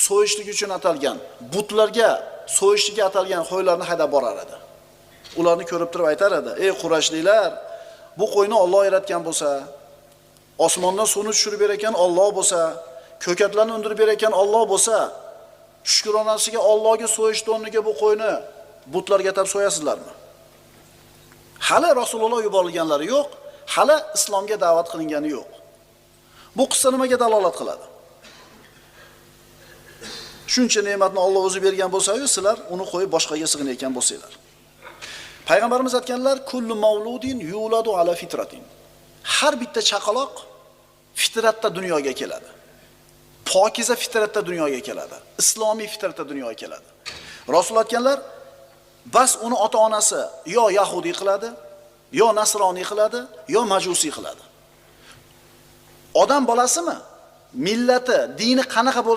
so'yishlik uchun atalgan, butlarga so'yishlikka atalgan qo'ylarni haydab borar edi. Ularni ko'rib turib aytar edi: "Ey Qurashliklar, bu qo'yni Alloh yaratgan bo'lsa, osmondan suvni tushirib bergan Alloh bo'lsa, ko'katlarni undirib bergan Alloh bo'lsa, shukronasiga Allohga so'yish o'rniga bu qo'yni butlarga atab so'yasizlarmi?" Hali Rasululloh yuborilganlari yo'q, hali islomga da'vat qilingani yo'q. Bu qissa nimaga dalolat qiladi? Shuncha ne'matni Alloh o'zi bergan bo'lsa-yu, sizlar uni qo'yib boshqaga sig'inayotgan bo'lsanglar. Payg'ambarimiz aytganlar: "Kullu mavludin yuladu ala fitratin." Har bitta chaqaloq fitratda dunyoga keladi. Pokiza fitratda dunyoga keladi. Islomiy fitratda dunyoga keladi. Rasul aytganlar: "Bas uni ota-onasi yo yahudi qiladi, yo nasroniy qiladi, yo majusiy qiladi." Odam bolasimi? Millati, dini qanaqa bo'lishi